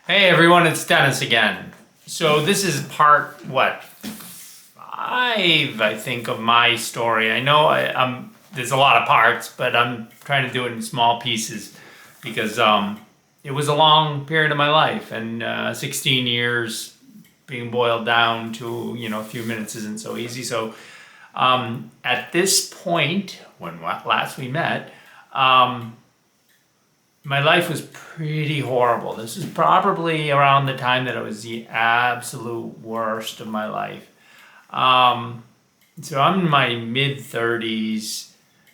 Hey everyone, it's Dennis again. So this is part five, I think, of my story. I know there's a lot of parts, but I'm trying to do it in small pieces because it was a long period of my life, and 16 years being boiled down to a few minutes isn't so easy. So at this point, when last we met. My life was pretty horrible. This is probably around the time that it was the absolute worst of my life. Um, so I'm in my mid 30s.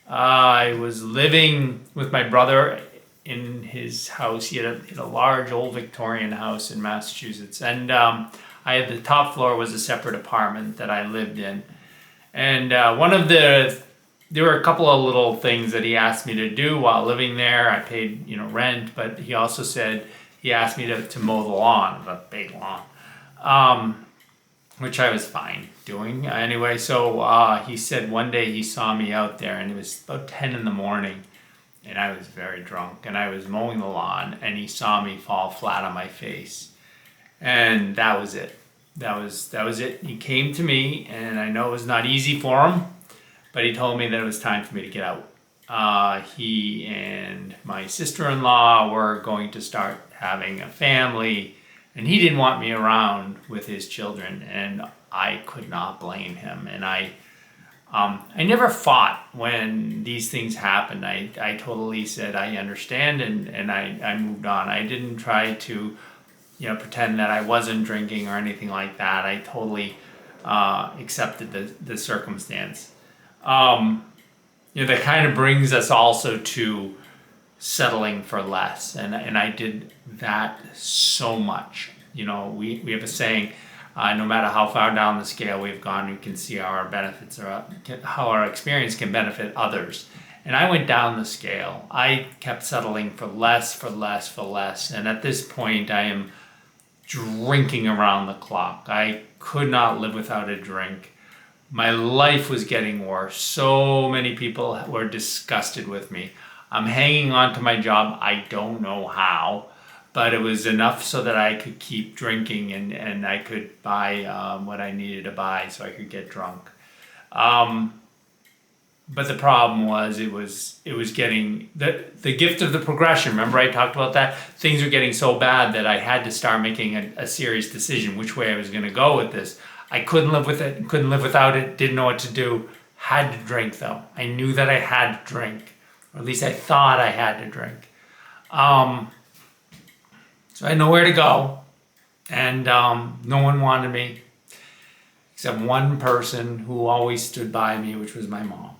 I was living with my brother in his house. He had a large old Victorian house in Massachusetts. And I had the top floor was a separate apartment that I lived in. And there were a couple of little things that he asked me to do while living there. I paid, rent, but he also said he asked me to mow the lawn, the big lawn, which I was fine doing anyway. So he said one day he saw me out there, and it was about 10 in the morning, and I was very drunk, and I was mowing the lawn, and he saw me fall flat on my face, and that was it. That was it. He came to me, and I know it was not easy for him, but he told me that it was time for me to get out. He and my sister-in-law were going to start having a family, and he didn't want me around with his children, and I could not blame him. And I never fought when these things happened. I totally said I understand, and I moved on. I didn't try to pretend that I wasn't drinking or anything like that. I totally accepted the circumstance. That kind of brings us also to settling for less, and I did that so much. We have a saying, no matter how far down the scale we've gone, we can see how our benefits are, how our experience can benefit others. And I went down the scale. I kept settling for less, for less, for less, and at this point, I am drinking around the clock. I could not live without a drink. My life was getting worse. So many people were disgusted with me. I'm hanging on to my job. I don't know how, but it was enough so that I could keep drinking, and I could buy what I needed to buy so I could get drunk. But the problem was it was getting the gift of the progression. Remember I talked about that? Things were getting so bad that I had to start making a serious decision which way I was going to go with this. I couldn't live with it, couldn't live without it, didn't know what to do. Had to drink though. I knew that I had to drink, or at least I thought I had to drink. So I had nowhere to go, and no one wanted me except one person who always stood by me, which was my mom.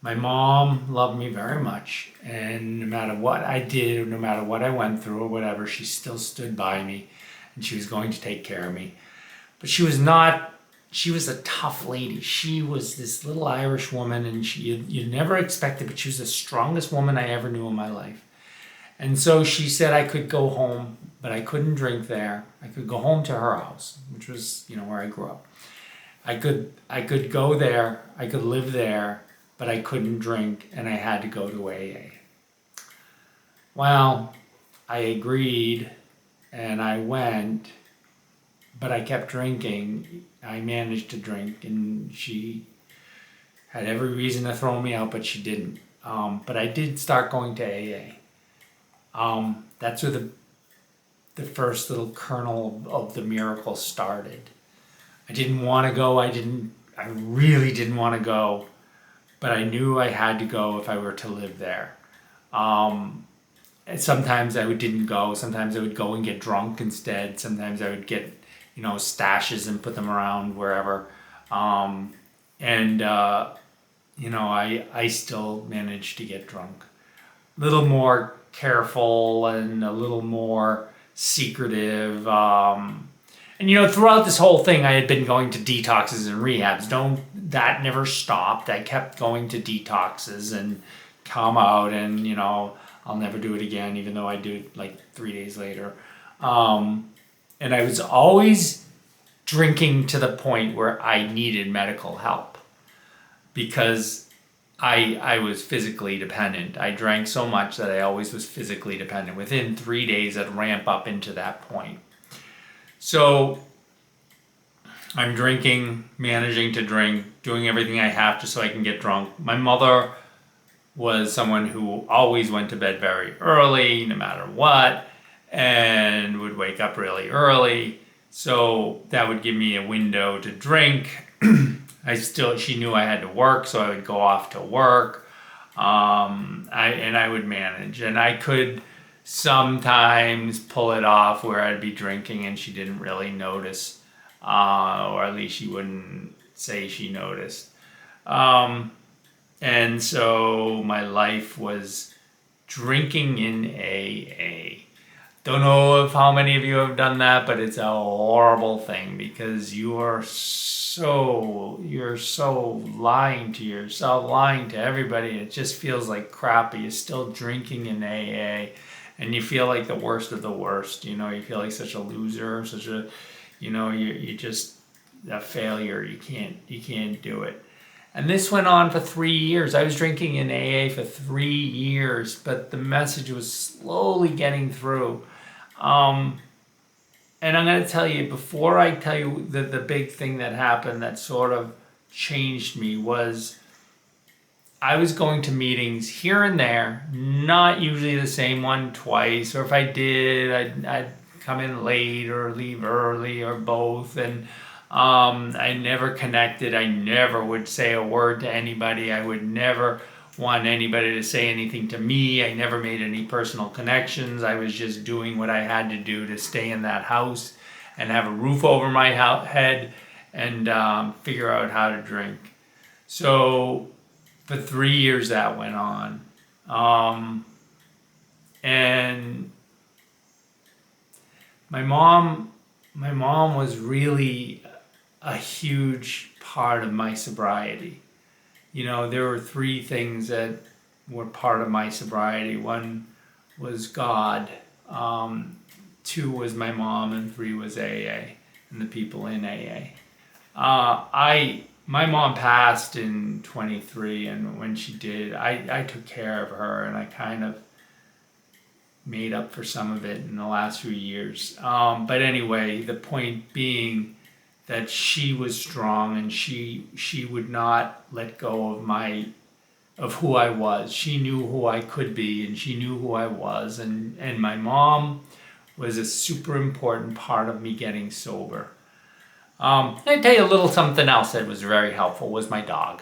My mom loved me very much, and no matter what I did, or no matter what I went through, or whatever, she still stood by me, and she was going to take care of me. But she was a tough lady. She was this little Irish woman, and you never expected, but she was the strongest woman I ever knew in my life. And so she said I could go home, but I couldn't drink there. I could go home to her house, which was, where I grew up. I could go there, I could live there, but I couldn't drink, and I had to go to AA. Well, I agreed, and I went, but I kept drinking. I managed to drink, and she had every reason to throw me out, but she didn't. But I did start going to AA. That's where the first little kernel of the miracle started. I didn't want to go. I really didn't want to go, but I knew I had to go if I were to live there. And sometimes I didn't go. Sometimes I would go and get drunk instead. Sometimes I would get, stashes and put them around wherever. I still managed to get drunk. A little more careful and a little more secretive. Throughout this whole thing, I had been going to detoxes and rehabs. That never stopped. I kept going to detoxes and come out, and I'll never do it again, even though I do it like 3 days later. And I was always drinking to the point where I needed medical help, because I was physically dependent. I drank so much that I always was physically dependent. Within 3 days, I'd ramp up into that point. So I'm drinking, managing to drink, doing everything I have to so I can get drunk. My mother was someone who always went to bed very early, no matter what, and would wake up really early. So that would give me a window to drink. She knew I had to work, so I would go off to work. I would manage, and I could sometimes pull it off where I'd be drinking and she didn't really notice, or at least she wouldn't say she noticed. And so my life was drinking in AA. Don't know if how many of you have done that, but it's a horrible thing because you're so lying to yourself, lying to everybody. It just feels like crap. You're still drinking in AA, and you feel like the worst of the worst. You feel like such a loser, you're just a failure. You can't do it. And this went on for 3 years. I was drinking in AA for 3 years, but the message was slowly getting through. And I'm going to tell you, before I tell you the big thing that happened that sort of changed me, was I was going to meetings here and there, not usually the same one twice, or if I did, I'd come in late or leave early or both, and I never connected. I never would say a word to anybody. I would never want anybody to say anything to me. I never made any personal connections. I was just doing what I had to do to stay in that house and have a roof over my head and figure out how to drink. So for 3 years that went on. And my mom was really a huge part of my sobriety. There were 3 things that were part of my sobriety. 1 was God, 2 was my mom, and 3 was AA and the people in AA. My mom passed in 23, and when she did, I took care of her, and I kind of made up for some of it in the last few years. But anyway, the point being that she was strong, and she would not let go of who I was. She knew who I could be, and she knew who I was, and my mom was a super important part of me getting sober. I'll tell you a little something else that was very helpful was my dog.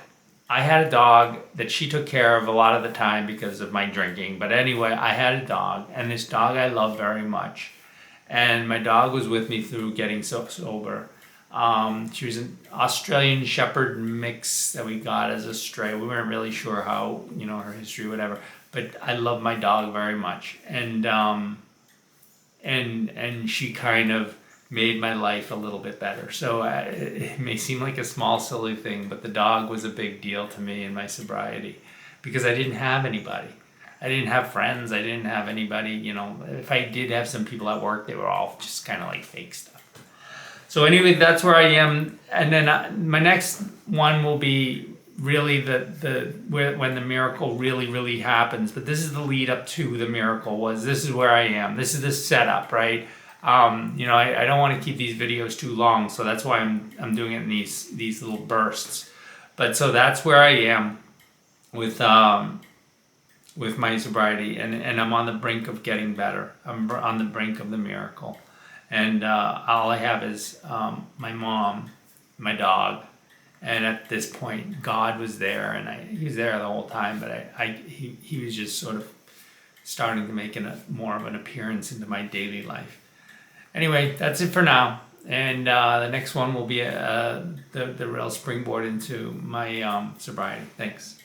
I had a dog that she took care of a lot of the time because of my drinking. But anyway, I had a dog, and this dog I love very much. And my dog was with me through getting sober. She was an Australian Shepherd mix that we got as a stray. We weren't really sure how, her history, whatever. But I love my dog very much. And she kind of made my life a little bit better. So it may seem like a small, silly thing, but the dog was a big deal to me in my sobriety because I didn't have anybody. I didn't have friends. I didn't have anybody, if I did have some people at work, they were all just kind of like fake stuff. So anyway, that's where I am. And then my next one will be really when the miracle really, really happens. But this is the lead up to the miracle. This is where I am. This is the setup, right? I don't want to keep these videos too long, so that's why I'm doing it in these little bursts. But so that's where I am with my sobriety, and I'm on the brink of getting better. I'm on the brink of the miracle, and all I have is my mom, my dog, and at this point, God was there, and he was there the whole time. But he was just sort of starting to make more of an appearance into my daily life. Anyway, that's it for now, and the next one will be the real springboard into my sobriety. Thanks.